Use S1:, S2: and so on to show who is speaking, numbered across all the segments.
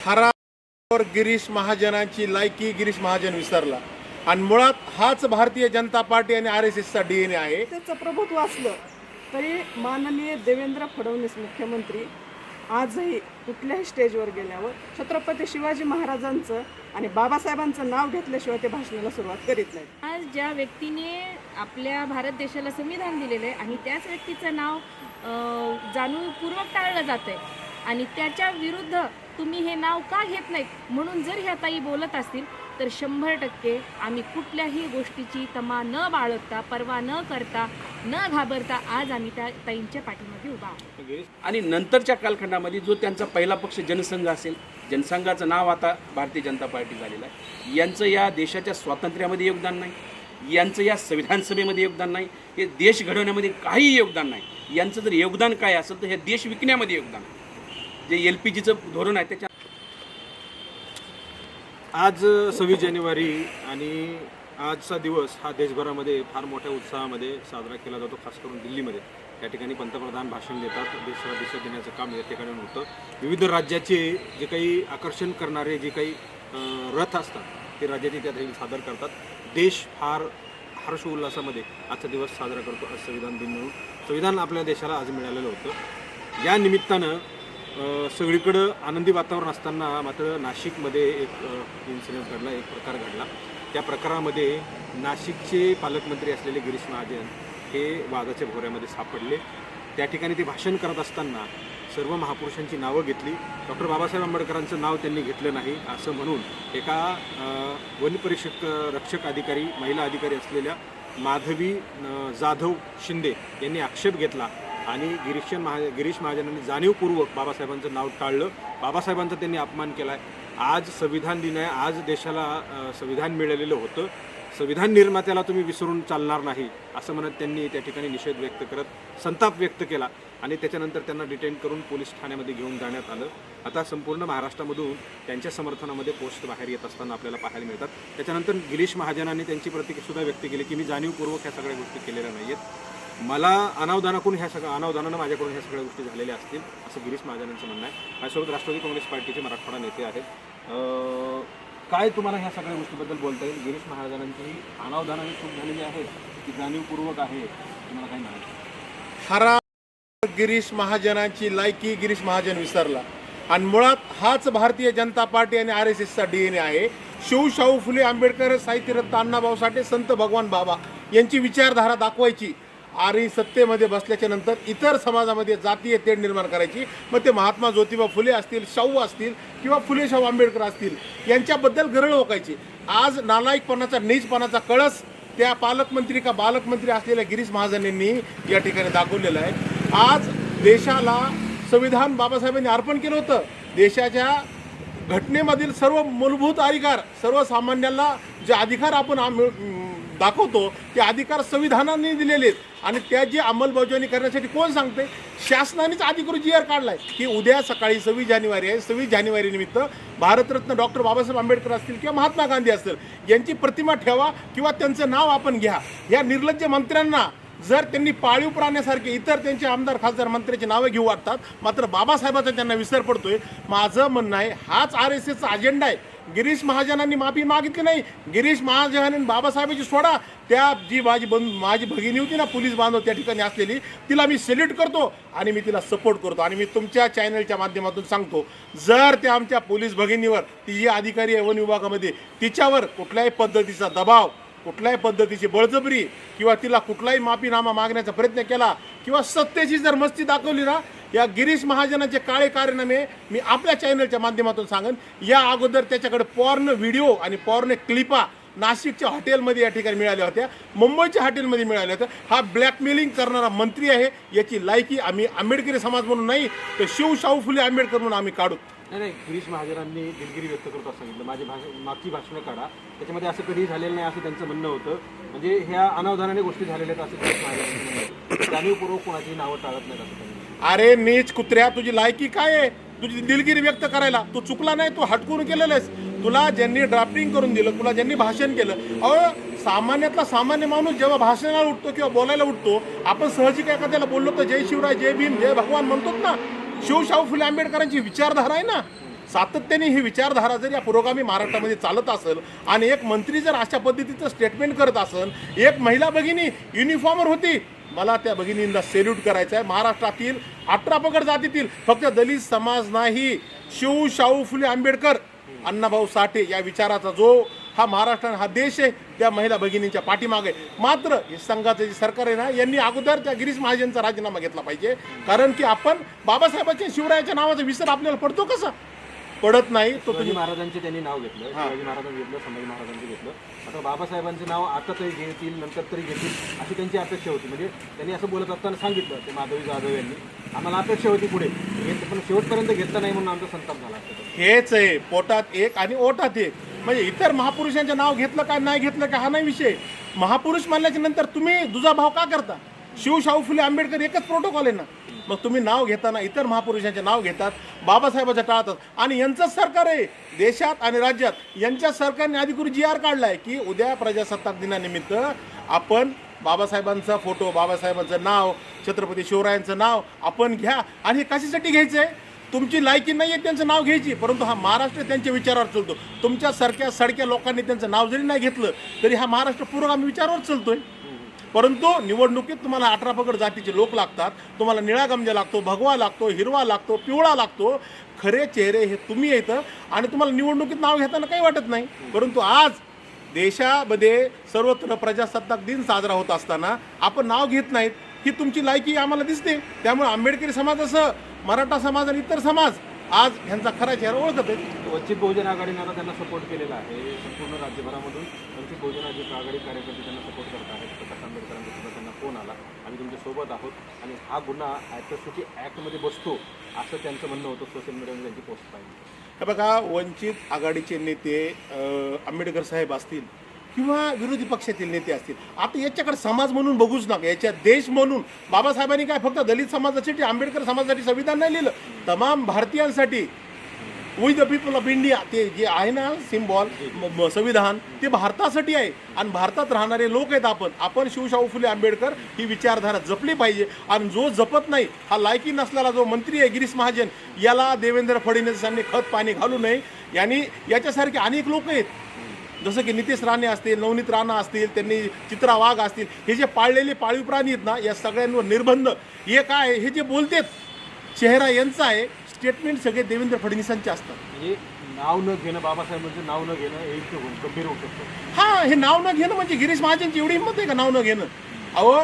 S1: थरावर गिरीश महाजनांची लायकी गिरीश महाजन विसरला आणि मुळात हाच भारतीय जनता पार्टी आणि RSSचा DNA आहे.
S2: त्याचं प्रभुत्व असलं तरी माननीय देवेंद्र फडणवीस मुख्यमंत्री आजही कुठल्याही स्टेजवर गेल्यावर छत्रपती शिवाजी महाराजांचं आणि बाबासाहेबांचं नाव घेतल्याशिवाय ते भाषणाला सुरुवात करीत नाहीत.
S3: आज ज्या व्यक्तीने आपल्या भारत देशाला संविधान दिलेलं आहे आणि त्याच व्यक्तीचं नाव जाणीवपूर्वक टाळलं जातंय आणि त्याच्या विरुद्ध तुम्ही हे नाव का घेत नाहीत म्हणून जर ह्या ताई बोलत असतील तर 100% आम्ही कुठल्याही गोष्टीची तमा न बाळगता, पर्वा न करता, न घाबरता आज आम्ही त्या ताईंच्या पाठीमागे उभा आहोत.
S4: आणि नंतरच्या कालखंडामध्ये जो त्यांचा पहिला पक्ष जनसंघ असेल, जनसंघाचं नाव आता भारतीय जनता पार्टी झालेलं आहे. यांचं या देशाच्या स्वातंत्र्यामध्ये योगदान नाही, यांचं या संविधान सभेमध्ये योगदान नाही, हे देश घडवण्यामध्ये काही योगदान नाही. यांचं जर योगदान काय असेल तर हे देश विकण्यामध्ये योगदान आहे. जे LPGचं धोरण आहे त्याच्या
S5: आज 26 जानेवारी आणि आजचा दिवस हा देशभरामध्ये फार मोठ्या उत्साहामध्ये साजरा केला जातो. खास करून दिल्लीमध्ये या ठिकाणी पंतप्रधान भाषण देतात. देशाला दिशा देण्याचं काम या ठिकाणी होतं. विविध राज्याचे जे काही आकर्षण करणारे जे काही रथ असतात ते राज्याचे त्या ठिकाणी सादर करतात. देश फार हर्ष उल्हासामध्ये आजचा दिवस साजरा करतो. आज संविधान दिन म्हणून संविधान आपल्या देशाला आज मिळालेलं होतं. या निमित्तानं सगळीकडं आनंदी वातावरण असताना मात्र नाशिकमध्ये एक इन्सिडेंट घडला, एक प्रकार घडला. त्या प्रकारामध्ये नाशिकचे पालकमंत्री असलेले गिरीश महाजन हे वादाच्या भोवऱ्यामध्ये सापडले. त्या ठिकाणी ते भाषण करत असताना सर्व महापुरुषांची नावं घेतली. डॉक्टर बाबासाहेब आंबेडकरांचं नाव त्यांनी घेतलं नाही असं म्हणून एका वनपरिक्षक रक्षक अधिकारी, महिला अधिकारी असलेल्या माधवी जाधव शिंदे यांनी आक्षेप घेतला आणि गिरीश महाजनांनी जाणीवपूर्वक बाबासाहेबांचं नाव टाळलं. बाबासाहेबांचा त्यांनी अपमान केला आहे. आज संविधान दिन आहे. आज देशाला संविधान मिळालेलं होतं. संविधान निर्मात्याला तुम्ही विसरून चालणार नाही असं म्हणत त्यांनी त्या ठिकाणी निषेध व्यक्त करत संताप व्यक्त केला आणि त्याच्यानंतर त्यांना डिटेन करून पोलीस ठाण्यामध्ये घेऊन जाण्यात आलं. आता संपूर्ण महाराष्ट्रामधून त्यांच्या समर्थनामध्ये पोस्ट बाहेर येत असताना आपल्याला पाहायला मिळतात. त्याच्यानंतर गिरीश महाजनांनी त्यांची प्रतिक्रियासुद्धा व्यक्त केली की मी जाणीवपूर्वक ह्या सगळ्या गोष्टी केलेल्या नाही आहेत. मला अनावधानानं माझ्याकडून ह्या सगळ्या गोष्टी झालेल्या असतील असं गिरीश महाजनांचं म्हणणं आहे. माझ्यासोबत राष्ट्रवादी काँग्रेस पार्टीचे मराठवाडा नेते आहेत. काय तुम्हाला ह्या सगळ्या गोष्टीबद्दल बोलता येईल? गिरीश महाजनांची अनावधानाने चूक झालेली आहे की जाणीवपूर्वक आहे, तुम्हाला काय म्हणायचं?
S1: थरावर गिरीश महाजनांची लायकी गिरीश महाजन विसरला आणि मुळात हाच भारतीय जनता पार्टी आणि RSSचा DNA आहे. शिवशाहू फुले आंबेडकर, साहित्यरत्न अण्णाभाऊ साठे, संत भगवान बाबा यांची विचारधारा दाखवायची. आरी सत्तेमध्ये बसल्याच्या नंतर इतर समाजामध्ये जातीय तेढ निर्माण करायची. मग ते महात्मा ज्योतिबा फुले असतील, शाहू असतील किंवा फुले शाहू आंबेडकर असतील यांच्याबद्दल गरळ ओकायची. आज नालायकपणाचा, नीचपणाचा कळस त्या पालकमंत्री का बालकमंत्री असलेल्या गिरीश महाजनांनी या ठिकाणी दाखवलेला आहे. आज देशाला संविधान बाबासाहेबांनी अर्पण केलं होतं. देशाच्या घटनेमधील सर्व मूलभूत अधिकार, सर्वसामान्यांना जे अधिकार आपण दाखवतो ते अधिकार संविधानाने दिलेले आहेत आणि त्याची अंमलबजावणी करण्यासाठी कोण सांगते? शासनानेच अधिकृत GR काढलाय की उद्या सकाळी 26 जानेवारी आहे. 26 जानेवारी निमित्त भारतरत्न डॉक्टर बाबासाहेब आंबेडकर असतील किंवा महात्मा गांधी असतील यांची प्रतिमा ठेवा किंवा त्यांचं नाव आपण घ्या. या निर्लज्ज मंत्र्यांना जर त्यांनी पाळीव प्राण्यासारखे इतर त्यांचे आमदार, खासदार, मंत्र्याची नावं घेऊ वाटतात, मात्र बाबासाहेबांचा त्यांना विसर पडतोय. माझं म्हणणं आहे हाच RSSचा अजेंडा आहे. गिरीश महाजनांनी माफी मागितली नाही. गिरीश महाजनांनी बाबासाहेबांची सोडा, त्या जी माझी भगिनी होती ना पोलीस बांधव त्या ठिकाणी असलेली, तिला मी सॅल्यूट करतो आणि मी तिला सपोर्ट करतो. आणि मी तुमच्या चॅनलच्या माध्यमातून सांगतो, जर त्या आमच्या पोलीस भगिनीवर, ती जी अधिकारी आहे वन विभागामध्ये, तिच्यावर कुठल्याही पद्धतीचा दबाव, कुठल्याही पद्धतीची बळजबरी किंवा तिला कुठलाही माफीनामा मागण्याचा प्रयत्न केला किंवा सत्तेची जर मस्ती दाखवली ना, या गिरीश महाजनाचे काळे कारनामे मी आपल्या चॅनलच्या माध्यमातून सांगेन. या अगोदर त्याच्याकडे पॉर्न व्हिडिओ आणि पॉर्न क्लिपा नाशिकच्या हॉटेलमध्ये या ठिकाणी मिळाल्या होत्या, मुंबईच्या हॉटेलमध्ये मिळाल्या होत्या. हा ब्लॅकमेलिंग करणारा मंत्री आहे. याची लायकी आम्ही आंबेडकरी समाज म्हणून नाही तर शिवशाहू फुले आंबेडकर म्हणून आम्ही काढू.
S5: नाही, गिरीश महाजनांनी दिलगिरी व्यक्त करत असं सांगितलं. मागची भाषणं काढा, त्याच्यामध्ये असं कधीही झालेलं नाही असं त्यांचं म्हणणं होतं. म्हणजे ह्या अनावधानाने गोष्टी झालेल्या आहेत असं गिरीश महाजनांचं म्हणणं होतं. जाणीवपूर्वक कोणाची नावं टाळत नाहीत असं त्यांनी.
S1: अरे नीच कुत्र्या, तुझी लायकी काय आहे तुझी दिलगिरी व्यक्त करायला? तू चुकला नाही, तू हटकून केलेलं आहेस. तुला ज्यांनी ड्राफ्टिंग करून दिलं, तुला ज्यांनी भाषण केलं, सामान्यातला सामान्य माणूस जेव्हा भाषणाला उठतो किंवा बोलायला उठतो, आपण सहजिक एखाद्याला बोललो तर जय शिवराय, जय भीम, जय भगवान म्हणतो ना. शिवशाहू फुले आंबेडकरांची विचारधारा आहे ना. सातत्याने ही विचारधारा जर या पुरोगामी महाराष्ट्रामध्ये चालत असेल आणि एक मंत्री जर अशा पद्धतीचं स्टेटमेंट करत असेल, एक महिला भगिनी युनिफॉर्मवर होती, मला त्या भगिनींना सेल्यूट करायचं आहे. महाराष्ट्रातील 18 पगड जातीतील फक्त दलित समाज नाही, शाहू फुले आंबेडकर, अण्णाभाऊ साठे या विचाराचा जो हा महाराष्ट्र हा देश आहे, त्या महिला भगिनींच्या पाठीमागे. मात्र हे संघाचं जे सरकार आहे ना, यांनी अगोदर त्या गिरीश महाजनचा राजीनामा घेतला पाहिजे. कारण की आपण बाबासाहेबांच्या शिवरायाच्या नावाचा विसर आपल्याला पडतो कसा? पडत नाही. तो
S5: शिवाजी महाराजांचे त्यांनी नाव घेतलं, शिवाजी महाराजांनी घेतलं, संभाजी महाराजांनी घेतलं. आता बाबासाहेबांचं नाव आता तरी घेतील, नंतर तरी घेतील अशी त्यांची अपेक्षा होती. म्हणजे त्यांनी असं बोलत असताना सांगितलं ते माधवी जाधव यांनी, आम्हाला अपेक्षा होती पुढे, पण शेवटपर्यंत घेतलं नाही म्हणून आमचा संताप झाला.
S1: हेच आहे, पोटात एक आणि ओटात एक. म्हणजे इतर महापुरुषांचं नाव घेतलं काय नाही घेतलं का हा नाही विषय. महापुरुष मानल्याच्या नंतर तुम्ही दुजाभाव का करता? शाहू फुले आंबेडकर एकच प्रोटोकॉल आहे ना. मग तुम्ही नाव घेताना इतर महापुरुषांचे नाव घेतात, बाबासाहेबांच्या टाळतात. आणि यांचंच सरकार आहे देशात आणि राज्यात. यांच्या सरकारने अधिकृत GR काढलाय की उद्या प्रजासत्ताक दिनानिमित्त आपण बाबासाहेबांचा फोटो, बाबासाहेबांचं नाव, छत्रपती शिवरायांचं नाव आपण घ्या. आणि हे कशासाठी घ्यायचं आहे? तुमची लायकी नाही आहे त्यांचं नाव घ्यायची, परंतु हा महाराष्ट्र त्यांच्या विचारावर चालतो. तुमच्यासारख्या सडक्या लोकांनी त्यांचं नाव जरी नाही घेतलं तरी हा महाराष्ट्र पुरोगामी विचारावर चालतोय. परंतु निवडणुकीत तुम्हाला 18 पगड जातीचे लोक लागतात, तुम्हाला निळा गमजा लागतो, भगवा लागतो, हिरवा लागतो, पिवळा लागतो. खरे चेहरे हे तुम्ही येतं आणि तुम्हाला निवडणुकीत नाव घेताना काही वाटत नाही. परंतु आज देशामध्ये सर्वत्र प्रजासत्ताक दिन साजरा होत असताना आपण नाव घेत नाहीत, ही तुमची लायकी आम्हाला दिसते. त्यामुळे आंबेडकरी समाजासह मराठा समाज आणि इतर समाज आज ह्यांचा खरा चेहरा ओळखत आहे.
S5: वंचित बहुजन आघाडीने आता त्यांना सपोर्ट केलेला आहे. संपूर्ण राज्यभरामधून वंचित बहुजन आघाडी कार्यकर्ते त्यांना सपोर्ट करत आहेत. प्रकाश आंबेडकरांचा सुद्धा त्यांना फोन आला, आम्ही तुमच्या सोबत आहोत आणि हा गुन्हा ॲट्रॉसिटी ॲक्टमध्ये बसतो असं त्यांचं म्हणणं होतं. सोशल मीडियावर त्यांची पोस्ट पाहिजे.
S1: हे बघा, वंचित आघाडीचे नेते आंबेडकर साहेब असतील किंवा विरोधी पक्षातील नेते असतील, आता याच्याकडे समाज म्हणून बघूच नका, याच्या देश म्हणून. बाबासाहेबांनी काय फक्त दलित समाजासाठी, आंबेडकर समाजासाठी संविधान नाही लिहिलं, तमाम भारतीयांसाठी. We the people of India ते जे आहे ना सिम्बॉल, संविधान, ते भारतासाठी आहे आणि भारतात राहणारे लोक आहेत आपण शाहू फुले आंबेडकर ही विचारधारा जपली पाहिजे. आणि जो जपत नाही, हा लायकी नसलेला जो मंत्री आहे गिरीश महाजन, याला देवेंद्र फडणवीसांनी खत पाणी घालू नये. यांनी याच्यासारखे अनेक लोक आहेत, जसं की नितेश राणे असतील, नवनीत राणा असतील, त्यांनी चित्रा वाघ असतील, हे जे पाळलेले पाळीव प्राणी आहेत ना, या सगळ्यांवर निर्बंध. हे काय, हे जे बोलतात चेहरा यांचा आहे, स्टेटमेंट सगळे देवेंद्र फडणवीसांचे असतात.
S5: म्हणजे नाव न घेणं, बाबासाहेबांचं नाव न घेणं हे इतकं गंभीर होऊ शकतं.
S1: हां, हे नाव न घेणं म्हणजे गिरीश महाजनची एवढी हिंमत आहे का नाव न घेणं? अहो,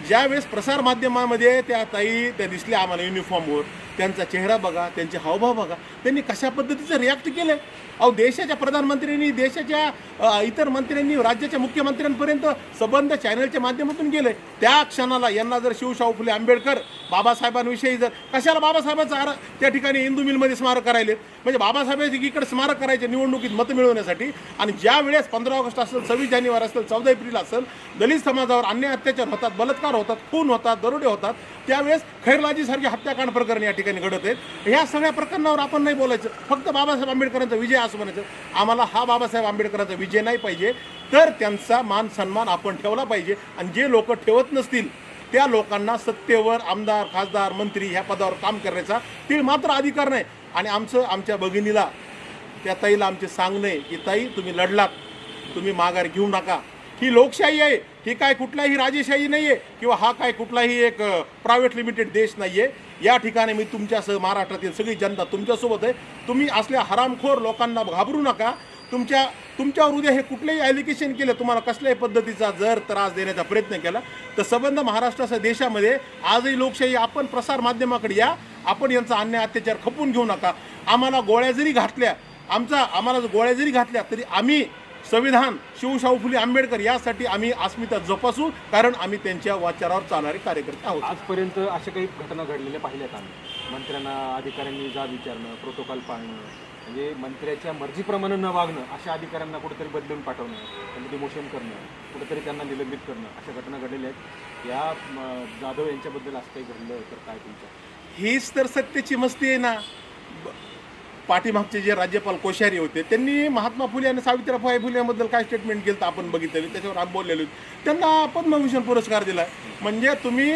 S1: ज्यावेळेस प्रसारमाध्यमामध्ये त्या ताई त्या दिसल्या आम्हाला युनिफॉर्मवर, त्यांचा चेहरा बघा, त्यांचे हावभाव बघा, त्यांनी कशा पद्धतीचं रिॲक्ट केलं. अहो, देशाच्या प्रधानमंत्र्यांनी, देशाच्या इतर मंत्र्यांनी, राज्याच्या मुख्यमंत्र्यांपर्यंत संबंध चॅनलच्या माध्यमातून गेले. त्या क्षणाला यांना जर शाहू फुले आंबेडकर बाबासाहेबांविषयी जर कशाला बाबासाहेबांचं त्या ठिकाणी इंदू मिलमध्ये स्मारक करायले, म्हणजे बाबासाहेबांची इकडे स्मारक करायचे निवडणुकीत मतं मिळवण्यासाठी. आणि ज्या वेळेस 15 ऑगस्ट असेल, 26 जानेवारी असेल, 14 एप्रिल असेल, दलित समाजावर अन्याय अत्याचार होतात, बलात्कार होतात, खून होतात, दरोडे होतात, त्यावेळेस खैरलाजीसारखे हत्याकांड प्रकरण या ठिकाणी घडत आहेत. ह्या सगळ्या प्रकरणावर आपण नाही बोलायचं, फक्त बाबासाहेब आंबेडकरांचा विजय असं म्हणायचं. आम्हाला हा बाबासाहेब आंबेडकरांचा विजय नाही पाहिजे, तर त्यांचा मान सन्मान आपण ठेवला पाहिजे. आणि जे लोक ठेवत नसतील त्या लोकांना सत्तेवर आमदार, खासदार, मंत्री ह्या पदावर काम करण्याचा तीळ मात्र अधिकार नाही. आणि आमच्या भगिनीला, त्या ताईला आमचे सांगणं आहे की ताई, तुम्ही लढलात, तुम्ही माघार घेऊ नका. ही लोकशाही आहे, ही काय कुठलाही राजेशाही नाही आहे किंवा हा काय कुठलाही एक प्रायव्हेट लिमिटेड देश नाही आहे. या ठिकाणी मी तुमच्यासह महाराष्ट्रातील सगळी जनता तुमच्यासोबत आहे. तुम्ही असल्या हरामखोर लोकांना घाबरू नका. तुमच्यावर उद्या हे कुठलेही ॲलिगेशन केलं, तुम्हाला कसल्याही पद्धतीचा जर त्रास देण्याचा प्रयत्न केला, तर संबंध महाराष्ट्राच्या देशामध्ये आजही लोकशाही. आपण प्रसारमाध्यमाकडे या, आपण यांचा अन्याय अत्याचार खपून घेऊ नका. आम्हाला गोळ्या जरी घातल्या तरी आम्ही संविधान, शाहू फुले आंबेडकर यासाठी आम्ही अस्मिता जोपासू, कारण आम्ही त्यांच्या वाचारावर चालणारे कार्यकर्ते आहोत.
S5: आजपर्यंत अशा काही घटना घडलेल्या पाहिल्यात आम्ही. मंत्र्यांना, अधिकाऱ्यांनी जाब विचारणं, प्रोटोकॉल पाळणं, म्हणजे मंत्र्याच्या मर्जीप्रमाणे न वागणं, अशा अधिकाऱ्यांना कुठेतरी बदलून पाठवणं, त्यांचं डिमोशन करणं, कुठेतरी त्यांना निलंबित करणं, अशा घटना घडलेल्या आहेत. या जाधव यांच्याबद्दल असं काही घडलं तर काय तुमच्या?
S1: हीच तर सत्तेची मस्ती आहे ना. पाठीमागचे जे राज्यपाल कोश्यारी होते, त्यांनी महात्मा फुले आणि सावित्रीबाई फुले यांबद्दल काय स्टेटमेंट केलं तर आपण बघितलेलं, त्याच्यावर आपण बोललेलो. त्यांना पद्मभूषण पुरस्कार दिला. म्हणजे तुम्ही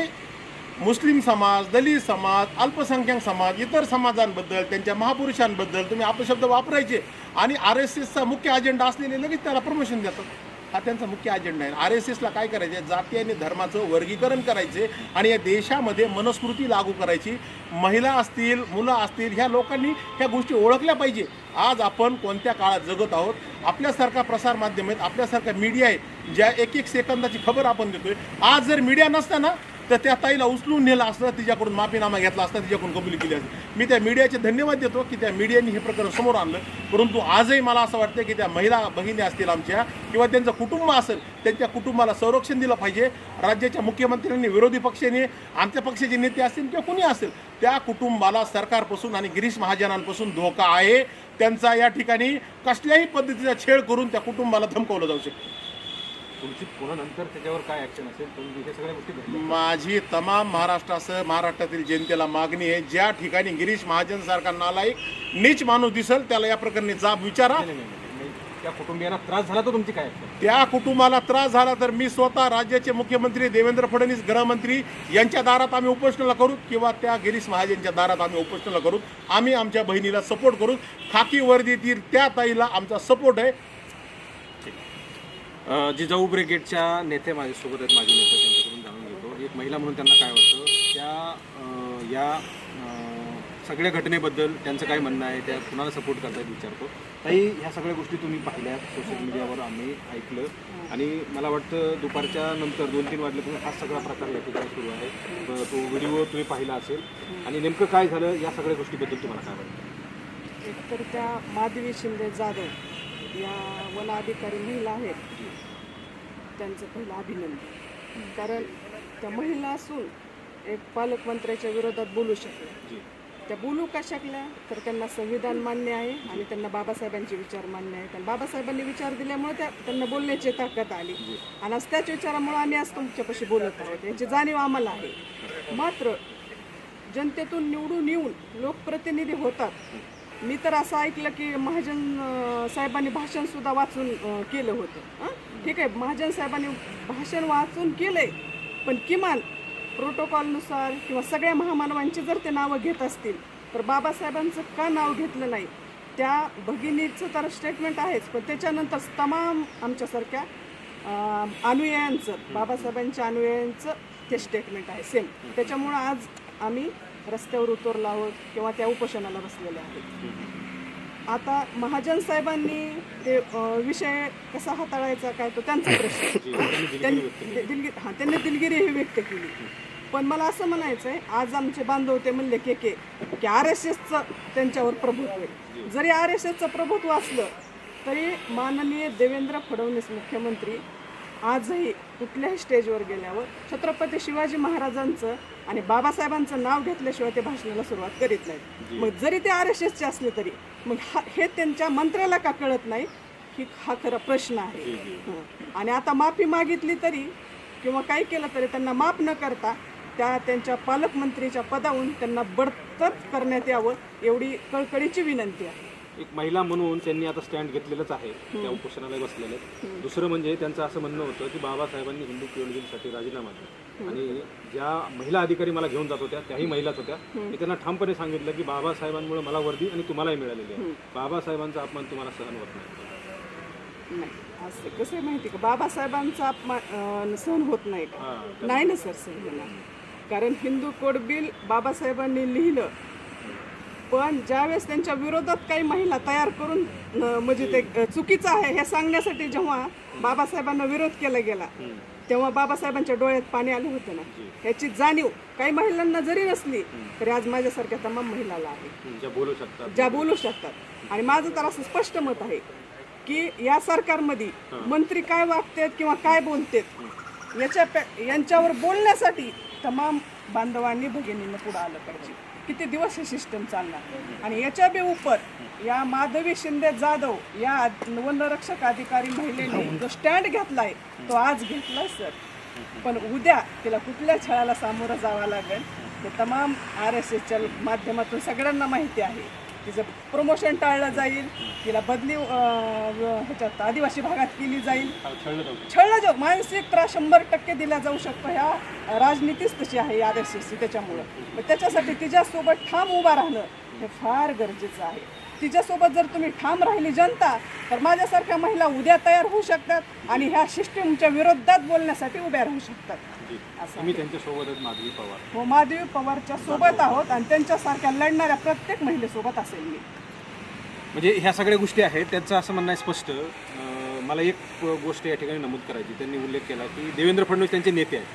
S1: मुस्लिम समाज, दलित समाज, अल्पसंख्याक समाज, इतर समाजांबद्दल, त्यांच्या महापुरुषांबद्दल तुम्ही अपशब्द वापरायचे आणि RSSचा मुख्य अजेंडा असलेले लगेच त्याला प्रमोशन देतात. हा त्यांचा मुख्य अजेंडा आहे. RSSला काय करायचे, जाती आणि धर्माचं वर्गीकरण करायचे आणि या देशामध्ये मनस्मृती लागू करायची. महिला असतील, मुलं असतील, ह्या लोकांनी ह्या गोष्टी ओळखल्या पाहिजे. आज आपण कोणत्या काळात जगत आहोत. आपल्यासारखा प्रसारमाध्यम आहेत, आपल्यासारखा मीडिया आहे, ज्या एक एक सेकंदाची खबर आपण देतोय. आज जर मीडिया नसता ना तर त्या ताईला उचलून नेलं असतं, तिच्याकडून माफीनामा घेतला असता, तिच्याकडून कबुली केली असती. मी त्या मीडियाचे धन्यवाद देतो की त्या मीडियाने हे प्रकरण समोर आणलं. परंतु आजही मला असं वाटतं की त्या महिला भगिनी असतील आमच्या किंवा त्यांचं कुटुंब असेल, त्यांच्या कुटुंबाला संरक्षण दिलं पाहिजे. राज्याच्या मुख्यमंत्र्यांनी, विरोधी पक्षाने, आमच्या पक्षाचे नेते असतील किंवा कुणी असेल, त्या कुटुंबाला सरकारपासून आणि गिरीश महाजनांपासून धोका आहे. त्यांचा या ठिकाणी कसल्याही पद्धतीचा छेड करून त्या कुटुंबाला धमकावलं जाऊ शकतं.
S5: तुमची पुन्हा नंतर त्याच्यावर काय ॲक्शन असेल, तुम्ही हे सगळ्या गोष्टी घडल्या.
S1: माझी तमाम महाराष्ट्रासह महाराष्ट्रातील जनतेला मागणी आहे, ज्या ठिकाणी गिरीश महाजन सारखा नालायक नीच माणूस दिसेल त्याला या प्रकरणी जाब विचारा.
S5: नाही, त्या कुटुंबियांना त्रास झाला तर तुमची काय ॲक्शन?
S1: त्या कुटुंबाला त्रास झाला तर मी स्वतः राज्याचे मुख्यमंत्री देवेंद्र फडणवीस, गृहमंत्री यांच्या दारात आम्ही उपोषणाला करू किंवा त्या गिरीश महाजनच्या दारात आम्ही उपोषणाला करू. आम्ही आमच्या बहिणीला सपोर्ट करू. खाकी वर्दीतील त्या ताईला आमचा सपोर्ट आहे.
S5: जिजाऊ ब्रिगेडच्या नेते माझ्यासोबत आहेत, माझे नेते, त्यांच्याकडून जाणून घेतो. एक महिला म्हणून त्यांना काय वाटतं त्या या सगळ्या घटनेबद्दल त्यांचं काय म्हणणं आहे, त्या कुणाला सपोर्ट करतायत विचारतो. ताई, ह्या सगळ्या गोष्टी तुम्ही पाहिल्यात, सोशल मीडियावर आम्ही ऐकलं आणि मला वाटतं दुपारच्या नंतर 2-3 वाजल्यापासून हा सगळा प्रकार या ठिकाणी सुरू आहे. तो व्हिडिओ तुम्ही पाहिला असेल आणि नेमकं काय झालं या सगळ्या गोष्टीबद्दल तुम्हाला काय वाटतं?
S2: एकतर त्या माधवी शिंदे जाधव या वन अधिकारी महिला आहेत, त्यांचं पहिलं अभिनंदन. कारण त्या महिला असून एक पालकमंत्र्याच्या विरोधात बोलू शकल्या. त्या बोलू का शकल्या तर त्यांना संविधान मान्य आहे आणि त्यांना बाबासाहेबांचे विचार मान्य आहेत आणि बाबासाहेबांनी विचार दिल्यामुळे त्यांना बोलण्याची ताकद आली आणि आज त्याच विचारामुळे आम्ही आज तुमच्यापाशी बोलत आहोत. याची जाणीव आम्हाला आहे. मात्र जनतेतून निवडून येऊन लोकप्रतिनिधी होतात. मी तर असं ऐकलं की महाजन साहेबांनी भाषणसुद्धा वाचून केलं होतं. ठीक आहे, महाजन साहेबांनी भाषण वाचून केलं आहे, पण किमान प्रोटोकॉलनुसार किंवा सगळ्या महामानवांची जर ते नावं घेत असतील तर बाबासाहेबांचं का नाव घेतलं नाही? त्या भगिनीचं तर स्टेटमेंट आहेच, पण त्याच्यानंतर तमाम आमच्यासारख्या अनुयायांचं, बाबासाहेबांच्या अनुयायांचं ते स्टेटमेंट आहे सेम. त्याच्यामुळं आज आम्ही रस्त्यावर उतरलो आहोत किंवा त्या उपोषणाला बसलेले आहेत. आता महाजन साहेबांनी ते विषय कसा हाताळायचा काय तो त्यांचा प्रश्न. त्यांनी दिलगिरी ही व्यक्त केली. पण मला असं म्हणायचं आहे, आज आमचे बांधव ते म्हणले की RSSचं त्यांच्यावर प्रभुत्व आहे. जरी RSSचं प्रभुत्व असलं तरी माननीय देवेंद्र फडणवीस मुख्यमंत्री आजही कुठल्याही स्टेजवर गेल्यावर छत्रपती शिवाजी महाराजांचं आणि बाबासाहेबांचं नाव घेतल्याशिवाय ते भाषणाला सुरुवात करीत नाहीत. मग जरी ते RSSचे असले तरी मग हे त्यांच्या मंत्र्याला का कळत नाही की हा खरा प्रश्न आहे. आणि आता माफी मागितली तरी किंवा काही केलं तरी त्यांना माफ न करता त्यांच्या पालकमंत्रीच्या पदावरून त्यांना बडतर्फ करण्यात यावं एवढी कळकळीची विनंती आहे.
S5: एक महिला म्हणून त्यांनी आता स्टँड घेतलेलंच आहे, त्या उपोषणाला बसलेले आहेत. दुसरं म्हणजे त्यांचं असं म्हणणं होतं की बाबासाहेबांनी हिंदू पिढीसाठी राजीनामा दिला आणि ज्या महिला अधिकारी मला घेऊन जात होत्या त्याही महिलाच होत्या. मी त्यांना ठामपणे सांगितलं की बाबासाहेबांमुळे मला वर्दी आणि तुम्हालाही मिळालेली आहे. बाबासाहेबांचा अपमान तुम्हाला सहन होत नाही.
S2: असं कसं आहे माहिती का, बाबासाहेबांचा अपमान सहन होत नाही का? नाही ना सर, सहन होणार. कारण हिंदू कोड बिल बाबासाहेबांनी लिहिलं, पण ज्यावेळेस त्यांच्या विरोधात काही महिला तयार करून म्हणजे ते चुकीचं आहे हे सांगण्यासाठी जेव्हा बाबासाहेबांना विरोध केला गेला तेव्हा बाबासाहेबांच्या डोळ्यात पाणी आलं होतं ना. याची जाणीव काही महिलांना जरी नसली तरी आज माझ्यासारख्या तमाम महिलाला आहे, ज्या बोलू शकतात. आणि माझं तर असं स्पष्ट मत आहे की या सरकारमध्ये मंत्री काय वागतात किंवा काय बोलतात यांच्यावर बोलण्यासाठी तमाम बांधवांनी भगिनींना पुढं आलं पाहिजे. किती दिवस हे सिस्टम चालणार. आणि याच्या बी उपर या माधवी शिंदे जाधव या वनरक्षक अधिकारी महिलेने जो स्टँड घेतलाय तो आज घेतलाय सर, पण उद्या तिला कुठल्या छळाला सामोरं जावं लागेल हे तमाम RSSच्या माध्यमातून सगळ्यांना माहिती आहे. तिचं प्रमोशन टाळलं जाईल, तिला बदली ह्याच्यात आदिवासी भागात केली जाईल. छळलं जाऊ, मानसिक त्रास 100% दिला जाऊ शकतो. ह्या राजनीतीच तशी आहे RSSची. त्याच्यामुळं मग त्याच्यासाठी तिच्यासोबत ठाम उभा राहणं हे फार गरजेचं आहे. तिच्यासोबत जर तुम्ही ठाम राहिली जनता, तर माझ्यासारख्या महिला उद्या तयार होऊ शकतात आणि ह्या सिस्टीमच्या विरोधात बोलण्यासाठी उभ्या राहू शकतात. असं
S5: तुम्ही त्यांच्यासोबतच माधवी पवार.
S2: हो, माधवी पवारच्या सोबत आहोत आणि त्यांच्यासारख्या लढणाऱ्या प्रत्येक महिलेसोबत असेल मी.
S5: म्हणजे ह्या सगळ्या गोष्टी आहेत. त्यांचं असं म्हणणं आहे स्पष्ट. मला एक गोष्ट या ठिकाणी नमूद करायची. त्यांनी उल्लेख केला की देवेंद्र फडणवीस त्यांचे नेते आहेत.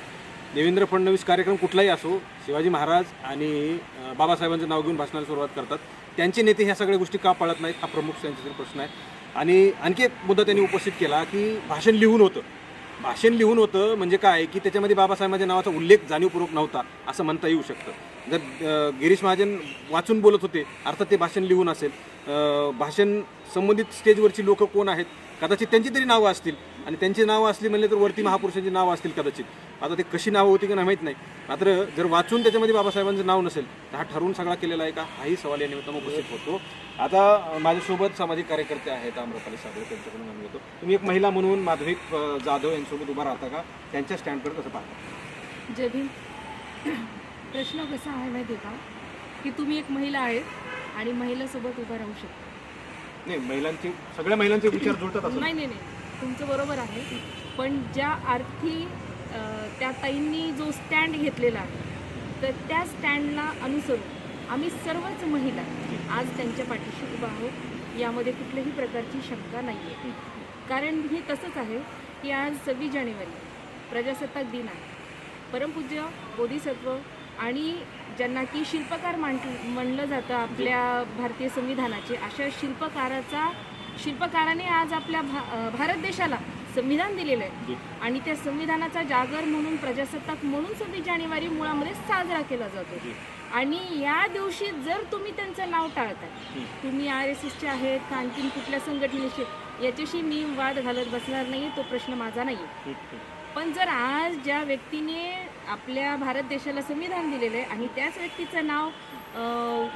S5: देवेंद्र फडणवीस कार्यक्रम कुठलाही असो, शिवाजी महाराज आणि बाबासाहेबांचं नाव घेऊन भाषणाला सुरुवात करतात. त्यांचे नेते ह्या सगळ्या गोष्टी का पाळत नाहीत, हा प्रमुख त्यांच्यातील प्रश्न आहे. आणि आणखी एक मुद्दा त्यांनी उपस्थित केला की भाषण लिहून होतं म्हणजे काय की त्याच्यामध्ये बाबासाहेबांच्या नावाचा उल्लेख जाणीवपूर्वक नव्हता असं म्हणता येऊ शकतं. जर गिरीश महाजन वाचून बोलत होते, अर्थात ते भाषण लिहून असेल. भाषण संबंधित स्टेजवरची लोक कोण आहेत, कदाचित त्यांची तरी नावं असतील आणि त्यांची नावं असली म्हणले तर वरती महापुरुषांची नावं असतील कदाचित. आता ते कशी नावं होती की नाही माहीत नाही. मात्र जर वाचून त्याच्यामध्ये बाबासाहेबांचं नाव नसेल तर हा ठरवून सगळा केलेला आहे का, हाही सवाल या निमित्तानं उपस्थित होतो. आता माझ्यासोबत सामाजिक कार्यकर्ते आहेत आम्रपाली साधव, त्यांच्याकडून जाणून घेतो. तुम्ही एक महिला म्हणून माधवी जाधव यांच्यासोबत उभा राहता का, त्यांच्या स्टँडवर कसं पाहता?
S3: जय भीम. प्रश्न कसा आहे माहिती आहे का, की तुम्ही एक महिला आहेत आणि महिलासोबत उभा राहू शकता.
S5: नाही, सगळ्या महिलांचे विचार जुळतात असं
S3: नाही, तुमचं बरोबर आहे. पण ज्या अर्थी त्या ताईंनी जो स्टँड घेतलेला आहे, तर त्या स्टँडला अनुसरून आम्ही सर्वच महिला आज त्यांच्या पाठीशी उभा आहोत. यामध्ये कुठल्याही प्रकारची शंका नाही आहे. कारण हे तसंच आहे की आज 26 जानेवारी प्रजासत्ताक दिन आहे. परमपूज्य बोधिसत्व आणि ज्यांना की शिल्पकार म्हणलं जातं आपल्या भारतीय संविधानाचे, अशा शिल्पकाराने आज आपल्या भारत देशाला संविधान दिलेलं आहे. आणि त्या संविधानाचा जागर म्हणून प्रजासत्ताक म्हणून 26 जानेवारी मुळामध्ये साजरा केला जातो. आणि या दिवशी जर तुम्ही त्यांचं नाव टाळताय, तुम्ही RSSचे आहेत का आणखीन कुठल्या संघटनेचे, याच्याशी मी वाद घालत बसणार नाही, तो प्रश्न माझा नाही. पण जर आज ज्या व्यक्तीने आपल्या भारत देशाला संविधान दिलेलं आहे आणि त्याच व्यक्तीचं नाव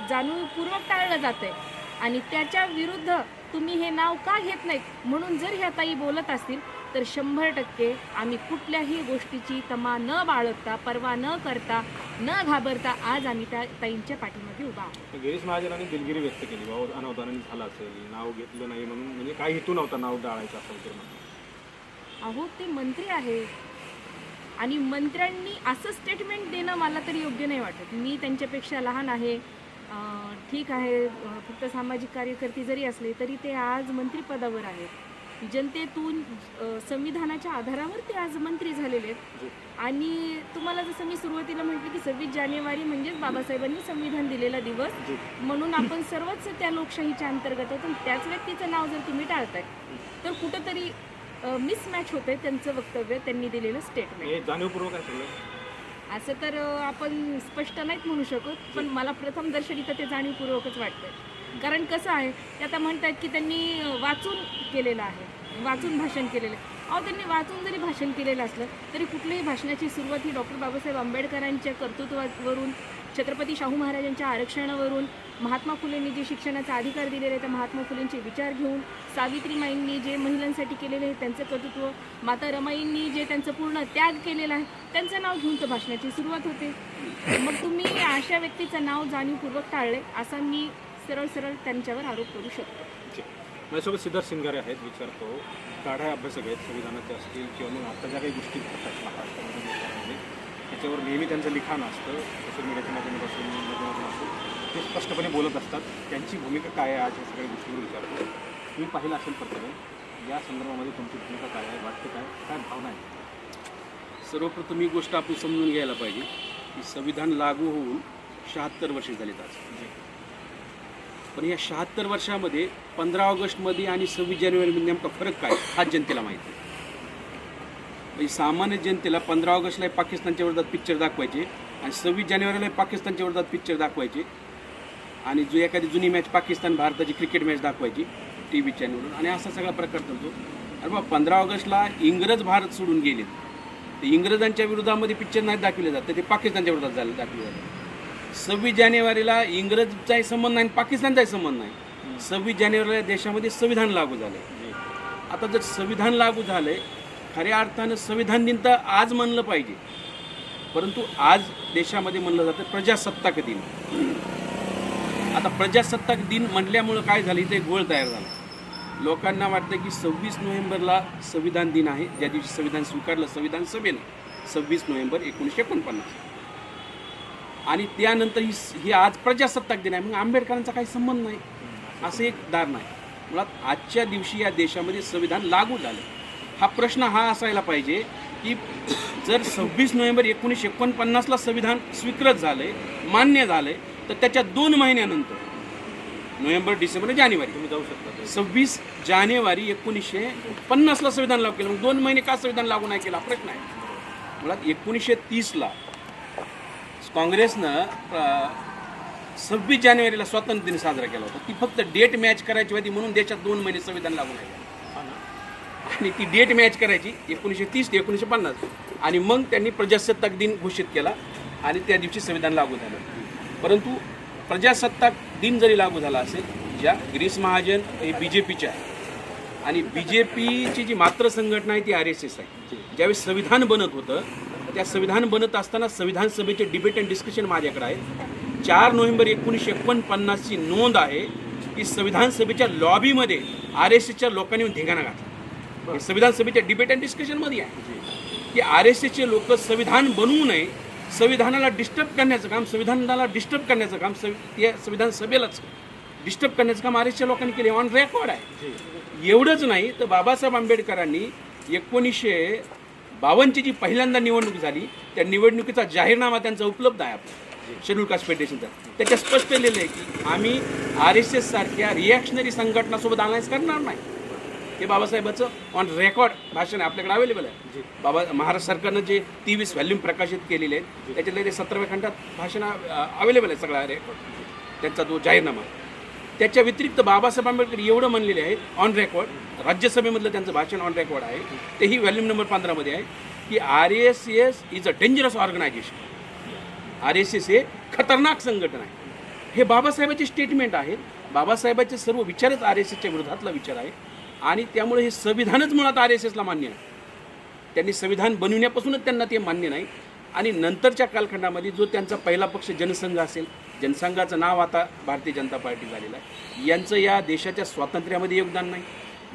S3: जाणीवपूर्वक टाळलं जातं आहे आणि त्याच्या विरुद्ध तुम्ही हे नाव का घेत नाहीत म्हणून जर ह्या ताई बोलत असतील, तर 100% आम्ही कुठल्याही गोष्टीची तमा न बाळगता, पर्वा न करता, न घाबरता आज आम्ही त्या ताईंच्या पाठीमागे उभा आहोत.
S5: गिरीश महाजनांनी दिलगिरी व्यक्त केली, बाबा अनावधानाने झालं असेल, नाव घेतलं नाही म्हणून, म्हणजे काही हेतू नव्हता नाव टाळायचं असेल तर.
S3: अहो, ते मंत्री आहे आणि मंत्र्यांनी असं स्टेटमेंट देणं मला तरी योग्य नाही वाटत. मी त्यांच्यापेक्षा लहान आहे, ठीक आहे, फक्त सामाजिक कार्यकर्ते जरी असले तरी ते आज मंत्रिपदावर आहेत. जनतेतून संविधानाच्या आधारावर ते आज मंत्री झालेले आहेत. आणि तुम्हाला जसं मी सुरुवातीला म्हटलं की 26 जानेवारी म्हणजेच बाबासाहेबांनी संविधान दिलेला दिवस म्हणून आपण सर्वच त्या लोकशाहीच्या अंतर्गत आहोत. त्याच व्यक्तीचं नाव जर तुम्ही टाळताय तर कुठंतरी मिसमॅच होतंय त्यांचं वक्तव्य, त्यांनी दिलेलं स्टेटमेंट.
S5: जाणीवपूर्वक आहे
S3: असं तर आपण स्पष्ट नाहीत म्हणू शकत, पण मला प्रथम दर्शनी तर ते जाणीवपूर्वकच वाटतंय. कारण कसं आहे, ते आता म्हणतात की त्यांनी वाचून केलेलं आहे, वाचून भाषण केलेलं आहे. अहो, त्यांनी वाचून जरी भाषण केलेलं असलं तरी कुठल्याही भाषणाची सुरुवात ही डॉक्टर बाबासाहेब आंबेडकरांच्या कर्तृत्वावरून, छत्रपती शाहू महाराजांच्या आरक्षणावरून, महात्मा फुलेंनी जे शिक्षणाचा अधिकार दिलेले आहे त्या महात्मा फुलेंचे विचार घेऊन, सावित्रीमाईंनी जे महिलांसाठी केलेले आहे त्यांचं कर्तृत्व, माता रमाईंनी जे त्यांचं पूर्ण त्याग केलेला आहे त्यांचं नाव घेऊन तर भाषणाची सुरुवात होते. मग तुम्ही अशा व्यक्तीचं नाव जाणीवपूर्वक टाळले असा मी सरळ त्यांच्यावर आरोप करू शकतो.
S5: माझ्यासोबत सिद्धार्थ सिंगारे आहेत. विचारतो, गाढा अभ्यासक आहेत, संविधानाचे असतील किंवा मग आता ज्या काही गोष्टी घडतात महाराष्ट्रामध्ये त्याच्यावर नेहमी त्यांचं लिखाण असतं, सोशल मीडियाच्या माध्यमातून असतं, ते स्पष्टपणे बोलत असतात. त्यांची भूमिका काय आहे आज या सगळ्या गोष्टीवर विचारतो. तुम्ही पाहिलं असेल प्रथम या संदर्भामध्ये तुमची भूमिका काय आहे, वाटतं काय भावना आहे?
S4: सर्वप्रथम ही गोष्ट आपण समजून घ्यायला पाहिजे की संविधान लागू होऊन 76 वर्षे झालीत आज. पण या 76 वर्षामध्ये 15 ऑगस्टमध्ये आणि 26 जानेवारीमध्ये नेमका फरक काय हा जनतेला माहिती आहे. म्हणजे सामान्य जनतेला 15 ऑगस्टला पाकिस्तानच्या विरोधात पिक्चर दाखवायचे आणि 26 जानेवारीला पाकिस्तानच्या विरोधात पिक्चर दाखवायचे आणि जो एखादी जुनी मॅच पाकिस्तान भारताची क्रिकेट मॅच दाखवायची TV चॅनलवरून आणि असा सगळा प्रकार चालतो. अरे बा, 15 ऑगस्टला इंग्रज भारत सोडून गेलेत, ते इंग्रजांच्या विरोधामध्ये पिक्चर नाही दाखवले जात, ते पाकिस्तानच्या विरोधात दाखवले जातात. 26 जानेवारीला इंग्रजचाही संबंध नाही, पाकिस्तानचाही संबंध नाही. 26 जानेवारीला देशामध्ये संविधान लागू झाले. आता जर संविधान लागू झाले, खऱ्या अर्थानं संविधान दिन तर आज म्हणलं पाहिजे, परंतु आज देशामध्ये म्हणलं जातं प्रजासत्ताक दिन. आता प्रजासत्ताक दिन म्हटल्यामुळं काय झालं, इथे एक गोळ तयार झाला. लोकांना वाटतं की 26 नोव्हेंबरला संविधान दिन आहे, ज्या दिवशी संविधान स्वीकारलं संविधान सभेनं 26 नोव्हेंबर 1949, आणि त्यानंतर ही आज प्रजासत्ताक दिन आहे. मग आंबेडकरांचा काही संबंध नाही असं एक दार नाही. मुळात आजच्या दिवशी या देशामध्ये संविधान लागू झालं. हा प्रश्न हा असायला पाहिजे की जर 26 नोव्हेंबर 1949ला संविधान स्वीकृत झाले, मान्य झाले, तर त्याच्या 2 महिन्यानंतर नोव्हेंबर, डिसेंबर, जानेवारी
S5: तुम्ही जाऊ शकता.
S4: 26 जानेवारी 1950ला संविधान लागू केलं. मग 2 महिने का संविधान लागू नाही केला प्रश्न आहे. मुळात 1930ला काँग्रेसनं 26 जानेवारीला स्वातंत्र्य दिन साजरा केला होता. ती फक्त डेट मॅच करायची होती म्हणून देशात 2 महिने संविधान लागू नाही केलं, आणि ती डेट मॅच करायची 1930 ते 1950, आणि मग त्यांनी प्रजासत्ताक दिन घोषित केला आणि त्या दिवशी संविधान लागू झालं. परंतु प्रजासत्ताक दिन जरी लागू झाला असेल, ज्या गिरीश महाजन हे BJPचे आहे आणि BJPची जी मात्र संघटना आहे ती RSS आहे. ज्यावेळेस संविधान बनत होतं, त्या संविधान बनत असताना संविधान सभेचे डिबेट अँड डिस्कशन माझ्याकडे आहे. 4 नोव्हेंबर 1949ची नोंद आहे की संविधान सभेच्या लॉबीमध्ये RSSच्या लोकांनी धिंगाणा घातला. हे संविधान सभेच्या डिबेट अँड डिस्कशनमध्ये आहे की RSSचे लोक संविधान बनवू नये, संविधानाला डिस्टर्ब करण्याचं काम, संविधानाला डिस्टर्ब करण्याचं काम, त्या संविधान सभेलाच डिस्टर्ब करण्याचं काम RSSच्या लोकांनी केले. ऑन रेकॉर्ड आहे. एवढंच नाही तर बाबासाहेब आंबेडकरांनी 1952ची जी पहिल्यांदा निवडणूक झाली, त्या निवडणुकीचा जाहीरनामा त्यांचा उपलब्ध आहे आपला शेड्यूल कास्ट फेडरेशनचा. त्याच्यात स्पष्ट केलेलं आहे की आम्ही RSS सारख्या रिॲक्शनरी संघटनासोबत अलायन्स करणार नाही. हे बाबासाहेबाचं ऑन रेकॉर्ड भाषण आहे, आपल्याकडे अवेलेबल आहे. महाराष्ट्र सरकारनं जे 23 व्हॅल्यूम प्रकाशित केलेले आहेत त्याच्यातले ते 17व्या खंडात भाषण अवेलेबल आहे, सगळा रेकॉर्ड त्यांचा तो जाहीरनामा. त्याच्या व्यतिरिक्त बाबासाहेब आंबेडकर एवढं म्हणलेले आहेत ऑन रेकॉर्ड, राज्यसभेमधलं त्यांचं भाषण ऑन रेकॉर्ड आहे, तेही व्हॅल्यूम नंबर 15मध्ये आहे की RSS is a dangerous organisation. RSS हे खतरनाक संघटना आहे. हे बाबासाहेबांचे स्टेटमेंट आहेत. बाबासाहेबांचे सर्व विचारच RSSच्या विरोधातला विचार आहे, आणि त्यामुळे हे संविधानच मुळात RSSला मान्य आहे. त्यांनी संविधान बनविण्यापासूनच त्यांना ते मान्य नाही. आणि नंतरच्या कालखंडामध्ये जो त्यांचा पहिला पक्ष जनसंघ असेल, जनसंघाचं नाव आता भारतीय जनता पार्टी झालेलं आहे, यांचं या देशाच्या स्वातंत्र्यामध्ये योगदान नाही,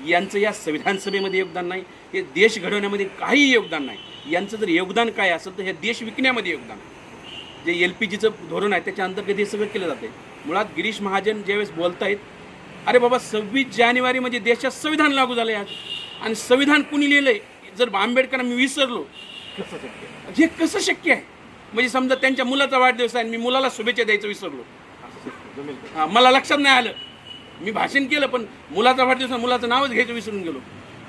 S4: यांचं या संविधान सभेमध्ये योगदान नाही, हे देश घडवण्यामध्ये काही योगदान नाही. यांचं जर योगदान काय असेल तर हे देश विकण्यामध्ये योगदान आहे. जे LPGचं धोरण आहे त्याच्या अंतर्गत हे सगळं केलं जाते. मुळात गिरीश महाजन ज्यावेळेस बोलतायत, अरे बाबा 26 जानेवारी म्हणजे देशात संविधान लागू झालं आहे, आणि संविधान कुणी लिहिलं आहे जर आंबेडकरांना मी विसरलो, हे कसं शक्य आहे? म्हणजे समजा त्यांच्या मुलाचा वाढदिवस आहे आणि मी मुलाला शुभेच्छा द्यायचं विसरलो, मला लक्षात नाही आलं, मी भाषण केलं पण मुलाचा वाढदिवस मुलाचं नावच घ्यायचं विसरून गेलो.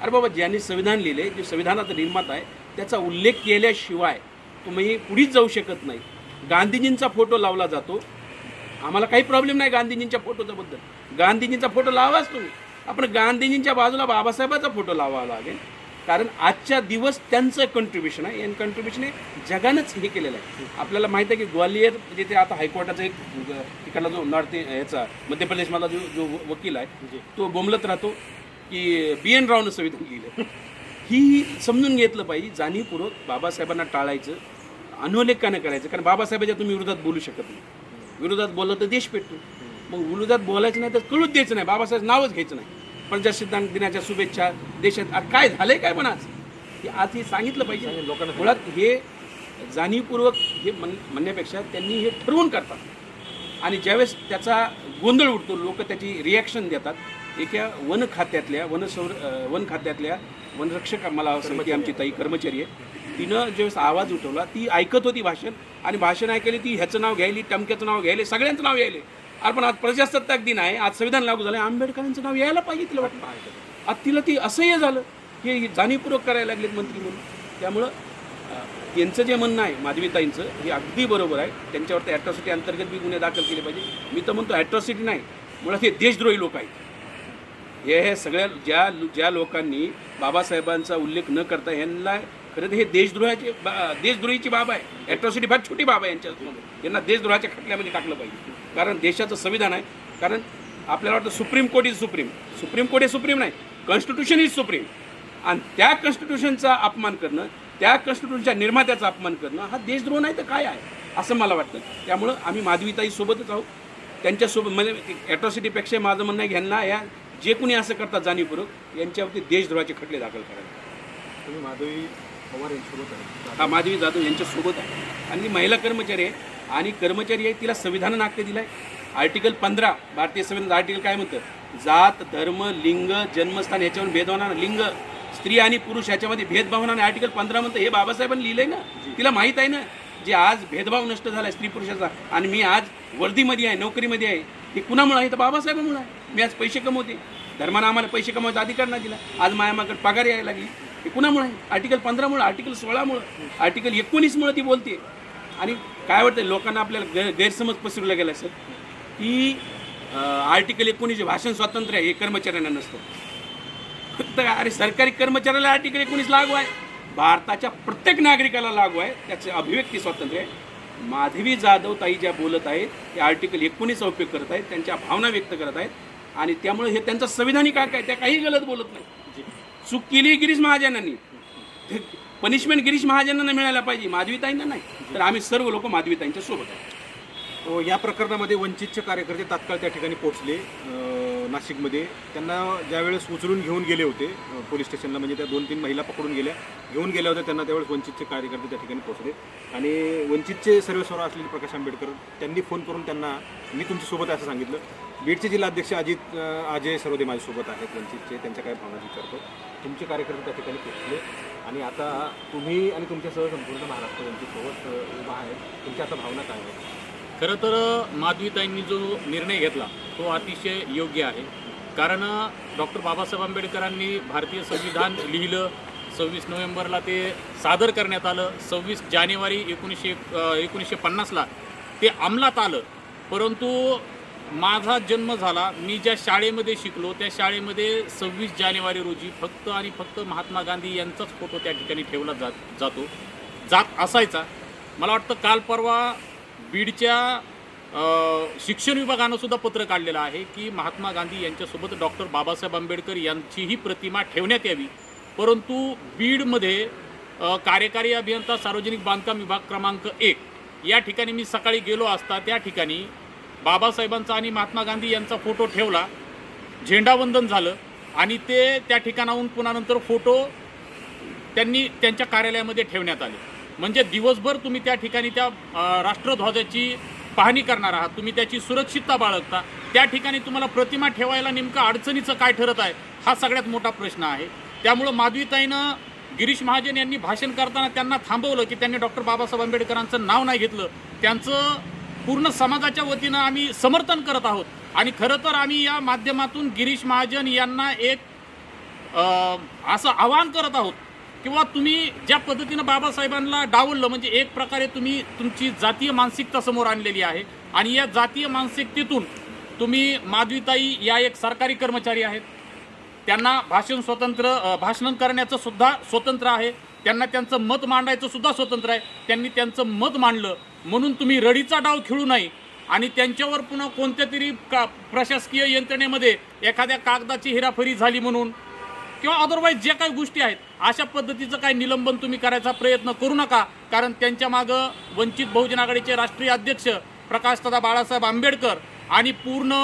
S4: अरे बाबा, ज्यांनी संविधान लिहिले, जे संविधानाचा निर्माता आहे त्याचा उल्लेख केल्याशिवाय तुम्ही पुढेच जाऊ शकत नाही. गांधीजींचा फोटो लावला जातो, आम्हाला काही प्रॉब्लेम नाही गांधीजींच्या फोटोचा बद्दल, गांधीजींचा फोटो लावाच तुम्ही, आपण गांधीजींच्या बाजूला बाबासाहेबाचा फोटो लावावा लागेल, कारण आजच्या दिवस त्यांचं कंट्रीब्युशन आहे. आणि कंट्रीब्युशन हे जगानंच हे केलेलं आहे. आपल्याला माहीत आहे की ग्वालियर जिथे आता हायकोर्टाचा एक तिकडला जो नॉर्थ ह्याचा मध्य प्रदेशमधला जो वकील आहे तो बोंबलत राहतो की BN रावनं संविधान लिहिलं. ही समजून घेतलं पाहिजे जाणीवपूर्वक बाबासाहेबांना टाळायचं, अनोलेखानं करायचं, कारण बाबासाहेबांच्या तुम्ही विरोधात बोलू शकत नाही. विरोधात बोललं तर देश पेटतो. मग विरोधात बोलायचं नाही तर कळूच द्यायचं नाही, बाबासाहेब नावच घ्यायचं नाही. प्रजासत्ताक दिनाच्या शुभेच्छा देशात काय झालंय काय पण आज हे सांगितलं पाहिजे लोकांना. मुळात हे जाणीवपूर्वक हे म्हणण्यापेक्षा त्यांनी हे ठरवून करतात, आणि ज्यावेळेस त्याचा गोंधळ उडतो लोक त्याची रिॲक्शन देतात. एका वन खात्यातल्या वनरक्षक, मला असं की आमची ताई कर्मचारी आहे, तिनं ज्यावेळेस आवाज उठवला, ती ऐकत होती भाषण, आणि भाषण ऐकली ती ह्याचं नाव घ्यायली, टमक्याचं नाव घ्यायले, सगळ्यांचं नाव घ्यायले. आपण आज प्रजासत्ताक दिन आहे, आज संविधान लागू झालं, आंबेडकरांचं नाव यायला पाहिजे तिला वाटतं. आज तिला ती असह्य झालं, हे जाणीवपूर्वक करायला लागलेत मंत्री म्हणून. त्यामुळं त्यांचं जे म्हणणं आहे माधवीताईंचं हे अगदी बरोबर आहे. त्यांच्यावरती ॲट्रॉसिटी अंतर्गत बी गुन्हे दाखल केले पाहिजे. मी तर म्हणतो ॲट्रॉसिटी नाही, मुळात हे देशद्रोही लोक आहेत. हे सगळ्या ज्या लोकांनी बाबासाहेबांचा उल्लेख न करता यांना खरं तर हे देशद्रोहीची बाब आहे. ॲट्रॉसिटी फार छोटी बाब आहे यांच्यासमोर. यांना देशद्रोहाच्या खटल्यामध्ये टाकलं पाहिजे, कारण देशाचं संविधान आहे. कारण आपल्याला वाटतं supreme court is supreme. Supreme court हे सुप्रीम नाही, कॉन्स्टिट्यूशन इज सुप्रीम. आणि त्या कॉन्स्टिट्यूशनचा अपमान करणं, त्या कॉन्स्टिट्यूशनच्या निर्मात्याचा अपमान करणं हा देशद्रोह नाही तर काय आहे असं मला वाटतं. त्यामुळं आम्ही माधवीताई सोबतच आहोत, त्यांच्यासोबत. म्हणजे ॲट्रॉसिटीपेक्षा माझं म्हणणं आहे की ह्यांना या जे कोणी असं करतात जाणीवपूर्वक यांच्यावरती देशद्रोहाचे खटले दाखल करावे.
S5: तुम्ही माधवी पवार यांच्यासोबत आहे.
S4: हा माधवी जाधव यांच्यासोबत आहे. आणि ती महिला कर्मचारी आहे आणि कर्मचारी आहे, तिला संविधानानं हक्क दिला आहे. आर्टिकल 15 भारतीय संविधानाचं आर्टिकल काय म्हणतं? जात, धर्म, लिंग, जन्मस्थान याच्यावर भेदभाव नाही. लिंग, स्त्री आणि पुरुष याच्यामध्ये भेदभाव नाही. आर्टिकल 15 म्हणतं. हे बाबासाहेबांनी लिहिलंय ना, तिला माहीत आहे ना. जे आज भेदभाव नष्ट झाला आहे स्त्री पुरुषाचा, आणि मी आज वर्दीमध्ये आहे, नोकरीमध्ये आहे, हे कुणामुळे आहे? तर बाबासाहेबांमुळे आहे. मी आज पैसे कमवते, धर्मानं आम्हाला पैसे कमवायचा अधिकार नाही दिला. आज मायामाकडे पगार यायला लागली, हे कुणामुळे आहे? आर्टिकल 15मुळे, आर्टिकल 16मुळे, आर्टिकल 19मुळे ती बोलते. आणि काय वाटतं लोकांना, आपल्याला गैरसमज पसरवला गेला सर की आर्टिकल 19 भाषण स्वातंत्र्य आहे, हे कर्मचाऱ्यांना नसतं. फक्त अरे सरकारी कर्मचाऱ्याला आर्टिकल 19 लागू आहे, भारताच्या प्रत्येक नागरिकाला लागू आहे. त्याचे अभिव्यक्ती स्वातंत्र्य आहे. माधवी जाधव ताई ज्या बोलत आहेत ते आर्टिकल 19चा उपयोग करत आहेत, त्यांच्या भावना व्यक्त करत आहेत. आणि त्यामुळे हे त्यांचं संविधानिक हक्क आहे, त्या काही गलत बोलत नाही. चूक केली गिरीश महाजनांनी, पनिशमेंट गिरीश महाजनांना मिळायला पाहिजे, माधवीताईंना नाही. तर आम्ही सर्व लोक माधवीताईंच्या सोबत आहे.
S5: या प्रकरणामध्ये वंचितचे कार्यकर्ते तात्काळ त्या ठिकाणी पोहोचले नाशिकमध्ये. त्यांना ज्यावेळेस उचलून घेऊन गेले होते पोलीस स्टेशनला, म्हणजे त्या 2-3 महिला पकडून घेऊन गेल्या होत्या, त्यांना त्यावेळेस वंचितचे कार्यकर्ते त्या ठिकाणी पोहोचले. आणि वंचितचे सर्वेसर्वा असलेले प्रकाश आंबेडकर त्यांनी फोन करून त्यांना मी तुमच्यासोबत असं सांगितलं. बीडचे जिल्हाध्यक्ष अजय सरोदे माझ्यासोबत आहेत वंचितचे, त्यांच्या काय भावना विचारतो. तुमचे कार्यकर्ते त्या ठिकाणी पोहोचले आणि आता तुम्ही आणि तुमच्यासह संपूर्ण महाराष्ट्र वंचितसोबत उभा आहे. तुमच्या आता भावना काय आहेत?
S6: खरं तर माधवीताईंनी जो निर्णय घेतला तो अतिशय योग्य आहे. कारण डॉक्टर बाबासाहेब आंबेडकरांनी भारतीय संविधान लिहिलं, 26 नोव्हेंबरला ते सादर करण्यात आलं, 26 जानेवारी 1950ला ते अंमलात आलं. परंतु माझा जन्म झाला, मी ज्या शाळेमध्ये शिकलो त्या शाळेमध्ये 26 जानेवारी रोजी फक्त आणि फक्त महात्मा गांधी यांचाच फोटो त्या ठिकाणी ठेवला जात असायचा. मला वाटतं काल परवा बीडच्या शिक्षण विभागानं सुद्धा पत्र काढलेलं आहे की महात्मा गांधी यांच्यासोबत डॉक्टर बाबासाहेब आंबेडकर यांचीही प्रतिमा ठेवण्यात यावी. परंतु बीडमध्ये कार्यकारी अभियंता सार्वजनिक बांधकाम विभाग क्रमांक 1 या ठिकाणी मी सकाळी गेलो असता त्या ठिकाणी बाबासाहेबांचा आणि महात्मा गांधी यांचा फोटो ठेवला, झेंडावंदन झालं आणि ते त्या ठिकाणाहून पुन्हा नंतर फोटो त्यांनी त्यांच्या कार्यालयामध्ये ठेवण्यात आले. म्हणजे दिवसभर तुम्ही त्या ठिकाणी त्या राष्ट्रध्वजाची पाहणी करणार आहात, तुम्ही त्याची सुरक्षितता बाळगता, त्या ठिकाणी तुम्हाला प्रतिमा ठेवायला नेमकं अडचणीचं काय ठरत आहे हा सगळ्यात मोठा प्रश्न आहे. त्यामुळं माधवीताईनं गिरीश महाजन यांनी भाषण करताना त्यांना थांबवलं की त्यांनी डॉक्टर बाबासाहेब आंबेडकरांचं नाव नाही घेतलं. त्यांचं पूर्ण समाजाच्या वतीनं आम्ही समर्थन करत आहोत. आणि खरं तर आम्ही या माध्यमातून गिरीश महाजन यांना एक असं आवाहन करत आहोत किंवा तुम्ही ज्या पद्धतीनं बाबासाहेबांना डावललं, म्हणजे एक प्रकारे तुम्ही तुमची जातीय मानसिकता समोर आणलेली आहे आणि या जातीय मानसिकतेतून तुम्ही माधवीताई या एक सरकारी कर्मचारी आहेत, त्यांना भाषण करण्याचं सुद्धा स्वतंत्र आहे, त्यांना त्यांचं मत मांडायचं सुद्धा स्वतंत्र आहे. त्यांनी त्यांचं मत मांडलं म्हणून तुम्ही रडीचा डाव खेळू नये आणि त्यांच्यावर पुन्हा कोणत्या तरी प्रशासकीय यंत्रणेमध्ये एखाद्या कागदाची हेराफेरी झाली म्हणून किंवा अदरवाईज ज्या काही गोष्टी आहेत अशा पद्धतीचं काही निलंबन तुम्ही करायचा प्रयत्न करू नका. कारण त्यांच्या मागं वंचित बहुजन आघाडीचे राष्ट्रीय अध्यक्ष प्रकाशदादा बाळासाहेब आंबेडकर आणि पूर्ण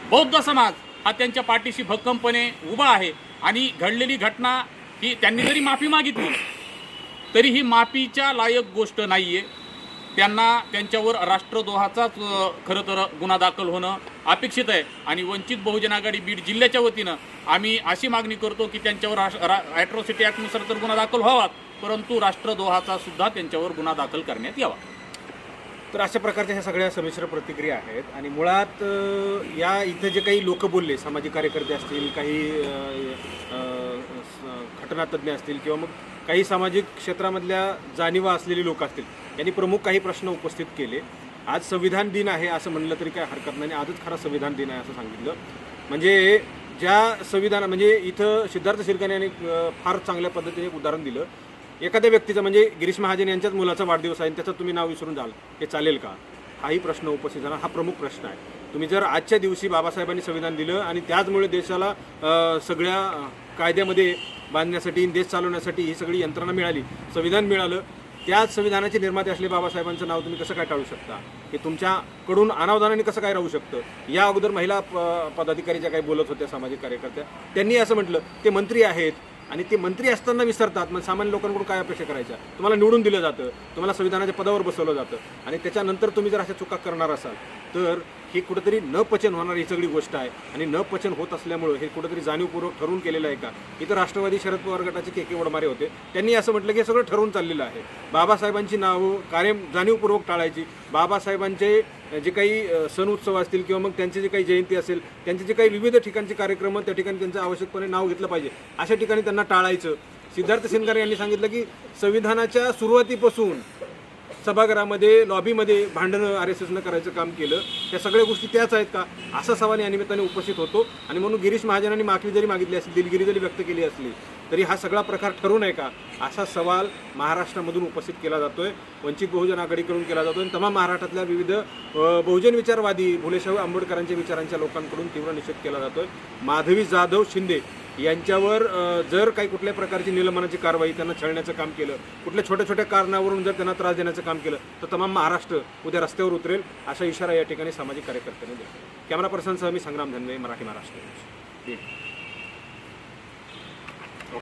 S6: बौद्ध समाज हा त्यांच्या पाठीशी भक्कमपणे उभा आहे. आणि घडलेली घटना ही त्यांनी जरी माफी मागितली तरी ही माफीच्या लायक गोष्ट नाही आहे. त्यांना त्यांच्यावर राष्ट्रद्रोहाचाच खरं तर गुन्हा दाखल होणं अपेक्षित आहे. आणि वंचित बहुजन आघाडी बीड जिल्ह्याच्या वतीनं आम्ही अशी मागणी करतो की त्यांच्यावर ॲट्रॉसिटी ॲक्टनुसार तर गुन्हा दाखल व्हावा, परंतु राष्ट्रद्रोहाचा सुद्धा त्यांच्यावर गुन्हा दाखल करण्यात यावा.
S5: तर अशा प्रकारच्या ह्या सगळ्या संमिश्र प्रतिक्रिया आहेत. आणि मुळात या इथं जे काही लोक बोलले, सामाजिक कार्यकर्ते असतील, काही घटनातज्ञ असतील किंवा मग काही सामाजिक क्षेत्रामधल्या जाणीवा असलेली लोक असतील, यांनी प्रमुख काही प्रश्न उपस्थित केले. आज संविधान दिन आहे असं म्हणलं तरी काय हरकत नाही, आजच खरा संविधान दिन आहे असं सांगितलं. म्हणजे ज्या संविधान म्हणजे इथं सिद्धार्थ शिरकाने यांनी फार चांगल्या पद्धतीने एक उदाहरण दिलं एखाद्या व्यक्तीचा म्हणजे गिरीश महाजन यांच्याच मुलाचा वाढदिवस आहे आणि त्याचं तुम्ही नाव विसरून जाल, हे चालेल का? हाही प्रश्न उपस्थित झाला. हा प्रमुख प्रश्न आहे. तुम्ही जर आजच्या दिवशी बाबासाहेबांनी संविधान दिलं आणि त्याचमुळे देशाला सगळ्या कायद्यामध्ये बांधण्यासाठी, देश चालवण्यासाठी ही सगळी यंत्रणा मिळाली, संविधान मिळालं, त्याच संविधानाचे निर्माते असले बाबासाहेबांचं नाव तुम्ही कसं काय टाळू शकता? हे तुमच्याकडून अनावधानाने कसं काय राहू शकतं? या अगोदर महिला पदाधिकारी ज्या काही बोलत होत्या, सामाजिक कार्यकर्त्या, त्यांनी असं म्हटलं ते मंत्री आहेत आणि ते मंत्री असताना विसरतात. मग सामान्य लोकांकडून काय अपेक्षा करायच्या? तुम्हाला निवडून दिलं जातं, तुम्हाला संविधानाच्या पदावर बसवलं जातं आणि त्याच्यानंतर तुम्ही जर अशा चुका करणार असाल तर ही कुठंतरी न पचन होणारी ही सगळी गोष्ट आहे. आणि न पचन होत असल्यामुळं हे कुठंतरी जाणीवपूर्वक ठरवून केलेलं आहे का? इथं राष्ट्रवादी शरद पवार गटाचे के वडमारे होते, त्यांनी असं म्हटलं की हे सगळं ठरवून चाललेलं आहे. बाबासाहेबांची नावं कायम जाणीवपूर्वक टाळायची. बाबासाहेबांचे जे काही सण उत्सव असतील किंवा मग त्यांची जी काही जयंती असेल, त्यांचे जे काही विविध ठिकाणचे कार्यक्रम, त्या ठिकाणी त्यांचं आवश्यकपणे नाव घेतलं पाहिजे, अशा ठिकाणी त्यांना टाळायचं. सिद्धार्थ सिनकर यांनी सांगितलं की संविधानाच्या सुरुवातीपासून सभागृहामध्ये, लॉबीमध्ये भांडणं RSSनं करायचं काम केलं. त्या सगळ्या गोष्टी त्याच आहेत का? असा सवाल या निमित्ताने उपस्थित होतो. आणि म्हणून गिरीश महाजनांनी माफी जरी मागितली असली, दिलगिरी जरी व्यक्त केली असली, तरी हा सगळा प्रकार ठरू नये का? असा सवाल महाराष्ट्रामधून उपस्थित केला जातोय, वंचित बहुजन आघाडीकडून केला जातो आणि तमाम महाराष्ट्रातल्या विविध बहुजन विचारवादी, फुलेशाहू आंबेडकरांच्या विचारांच्या लोकांकडून तीव्र निषेध केला जातोय. माधवी जाधव शिंदे यांच्यावर जर काही कुठल्या प्रकारची निलंबनाची कारवाई, त्यांना छळण्याचं काम केलं, कुठल्या छोट्या छोट्या कारणावरून जर त्यांना त्रास देण्याचं काम केलं, तर तमाम महाराष्ट्र उद्या रस्त्यावर उतरेल, असा इशारा या ठिकाणी सामाजिक कार्यकर्त्यांनी दिला. कॅमेरा पर्सनसह मी संग्राम धनवे, मराठी महाराष्ट्र.